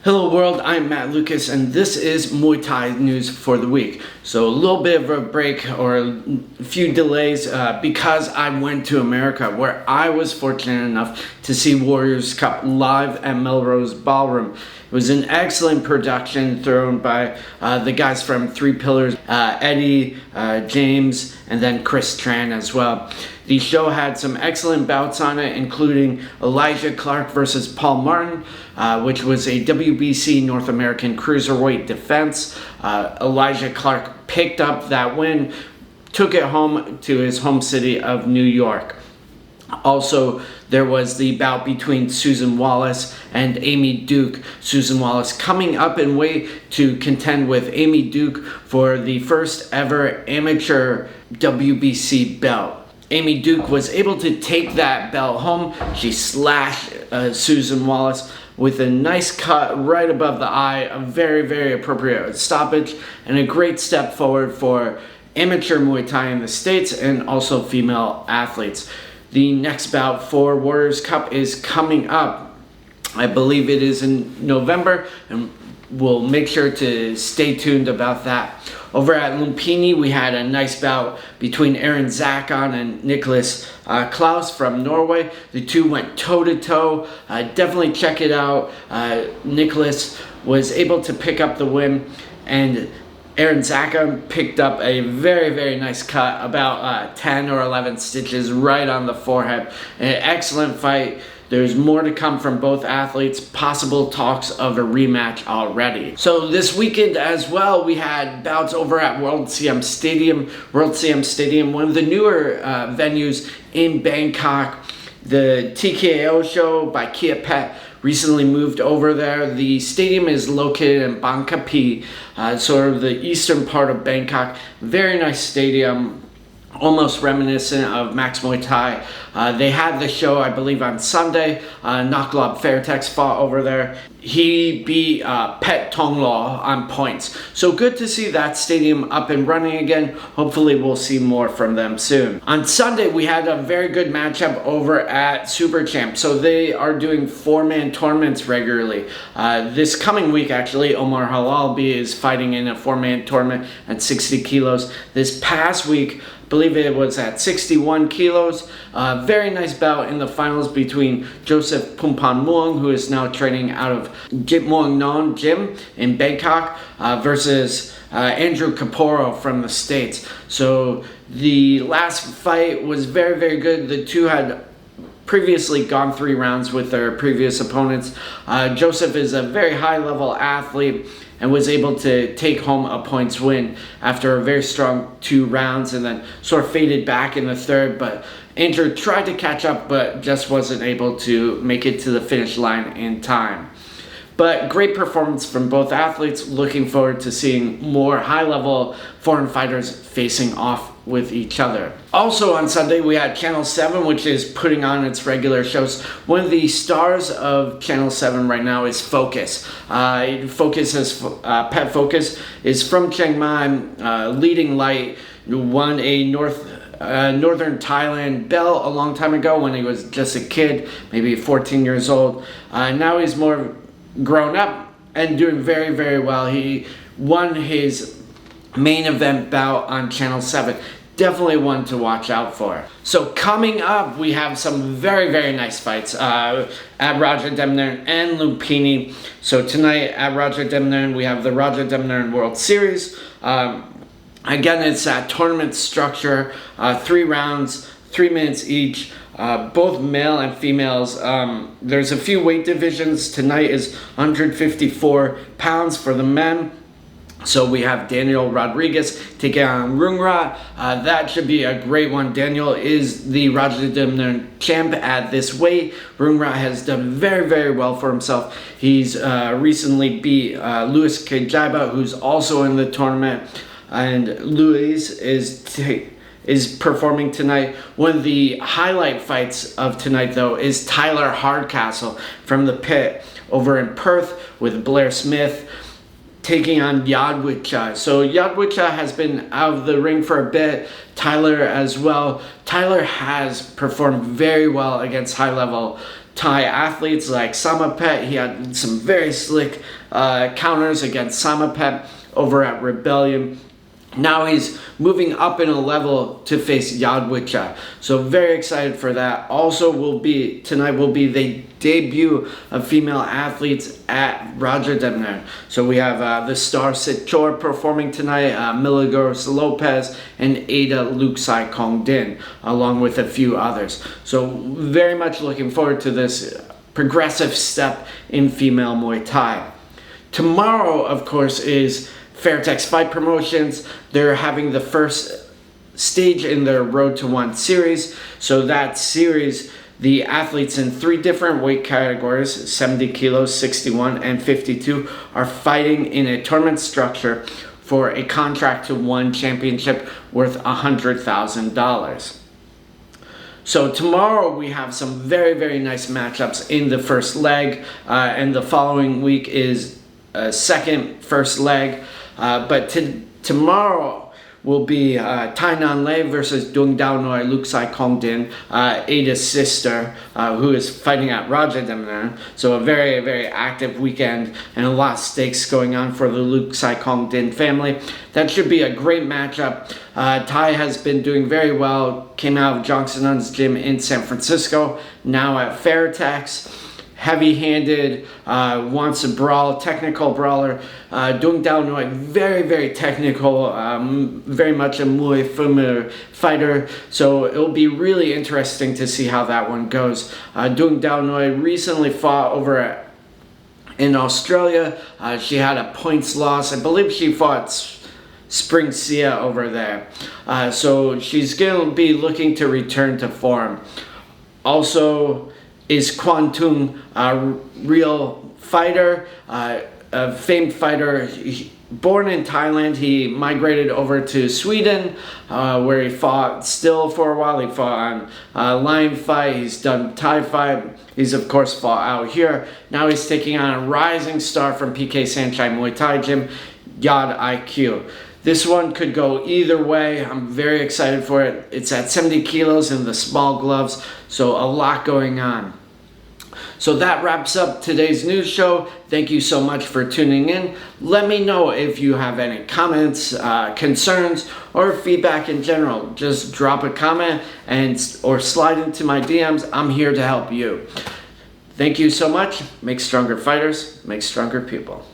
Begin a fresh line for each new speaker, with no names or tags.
Hello world, I'm Matt Lucas and this is Muay Thai news for the week. So a little bit of a break or a few delays because I went to America, where I was fortunate enough to see Warriors Cup live at Melrose Ballroom. It was an excellent production thrown by the guys from Three Pillars, Eddie, James, and then Chris Tran as well. The show had some excellent bouts on it, including Elijah Clark versus Paul Martin, which was a WBC North American Cruiserweight defense. Elijah Clark picked up that win, took it home to his home city of New York. Also, there was the bout between Susan Wallace and Amy Duke. Susan Wallace coming up in weight to contend with Amy Duke for the first ever amateur WBC belt. Amy Duke was able to take that belt home. She slashed Susan Wallace with a nice cut right above the eye, a very, very appropriate stoppage, and a great step forward for amateur Muay Thai in the States and also female athletes. The next bout for Warriors Cup is coming up. I believe it is in November, and we'll make sure to stay tuned about that. Over at Lumpini, we had a nice bout between Aaron Zakon and Nicholas Klaus from Norway. The two went toe-to-toe. Definitely check it out. Nicholas was able to pick up the win, and Aaron Zakon picked up a very, very nice cut, about 10 or 11 stitches right on the forehead. An excellent fight. There's more to come from both athletes, possible talks of a rematch already. So this weekend as well, we had bouts over at World CM Stadium. World CM Stadium, one of the newer venues in Bangkok. The TKO show by Kia Pet recently moved over there. The stadium is located in Bang Kapi, sort of the eastern part of Bangkok. Very nice stadium, almost reminiscent of Max Muay Thai. They had the show, I believe, on Sunday. Naklob Fairtex fought over there. He beat Pet Tonglaw on points. So good to see that stadium up and running again. Hopefully we'll see more from them soon. On Sunday, we had a very good matchup over at Super Champ. So they are doing 4-man tournaments regularly. This coming week, actually, Omar Halalbi is fighting in a 4-man tournament at 60 kilos. This past week, I believe it was at 61 kilos. Very nice bout in the finals between Joseph Pumpan Muang, who is now training out of Jit Muang Non Gym in Bangkok, versus Andrew Caporo from the States. So the last fight was very, very good. The two had previously gone 3 rounds with their previous opponents. Joseph is a very high-level athlete and was able to take home a points win after a very strong 2 rounds, and then sort of faded back in the third. But Andrew tried to catch up but just wasn't able to make it to the finish line in time. But great performance from both athletes. Looking forward to seeing more high-level foreign fighters facing off with each other. Also on Sunday, we had Channel 7, which is putting on its regular shows. One of the stars of Channel 7 right now is Focus. Pet Focus is from Chiang Mai, leading light, won a Northern Thailand belt a long time ago when he was just a kid, maybe 14 years old. Now he's more grown up and doing very, very well. He won his main event bout on Channel 7. Definitely one to watch out for. So coming up, we have some very, very nice fights at Rajadamnern and Lumpini. So tonight at Rajadamnern, we have the Rajadamnern World Series. Again, it's that tournament structure, 3 rounds, 3 minutes each. Both male and females. There's a few weight divisions. Tonight is 154 pounds for the men. So we have Daniel Rodriguez taking on Rungrat. That should be a great one. Daniel is the Rajadamnern champ at this weight. Rungrat has done very, very well for himself. He's recently beat Luis Kajaiba, who's also in the tournament. And Luis is performing tonight. One of the highlight fights of tonight, though, is Tyler Hardcastle from the Pit over in Perth with Blair Smith taking on Yadwicha. So Yadwicha has been out of the ring for a bit. Tyler as well. Tyler has performed very well against high-level Thai athletes like Samapet. He had some very slick counters against Samapet over at Rebellion. Now he's moving up in a level to face Yadwicha. So very excited for that. Also tonight will be the debut of female athletes at Rajadamnern. So we have the Star Sichor performing tonight, Milagros Lopez and Ada Luksai Kongdin, along with a few others. So very much looking forward to this progressive step in female Muay Thai. Tomorrow, of course, is Fairtex Fight Promotions. They're having the first stage in their Road to One series. So that series, the athletes in 3 different weight categories, 70 kilos, 61, and 52, are fighting in a tournament structure for a contract to one championship worth $100,000. So tomorrow we have some very, very nice matchups in the first leg, and the following week is a second first leg. But tomorrow will be Tai Nan Lei versus Dung Dao Noi Luksai Kongdin, Ada's sister, who is fighting at Rajadamnern. So a very, very active weekend and a lot of stakes going on for the Luksai Kongdin family. That should be a great matchup. Tai has been doing very well, came out of Johnson Un's gym in San Francisco, now at Fairtex. Heavy-handed, wants a brawl, technical brawler. Dung Dao Noi, very, very technical, very much a Muay Thai fighter. So it'll be really interesting to see how that one goes. Dung Dao Noi recently fought over in Australia. She had a points loss. I believe she fought Spring Sia over there. So she's going to be looking to return to form. Also, is Quan Tung a real fighter, a famed fighter. Born in Thailand, he migrated over to Sweden, where he fought still for a while. He fought on Lion Fight, he's done Thai Fight, he's of course fought out here. Now he's taking on a rising star from PK Sanchai Muay Thai Gym, Yad IQ. This one could go either way. I'm very excited for it. It's at 70 kilos in the small gloves, so a lot going on. So that wraps up today's news show. Thank you so much for tuning in. Let me know if you have any comments, concerns, or feedback in general. Just drop a comment or slide into my DMs. I'm here to help you. Thank you so much. Make stronger fighters, make stronger people.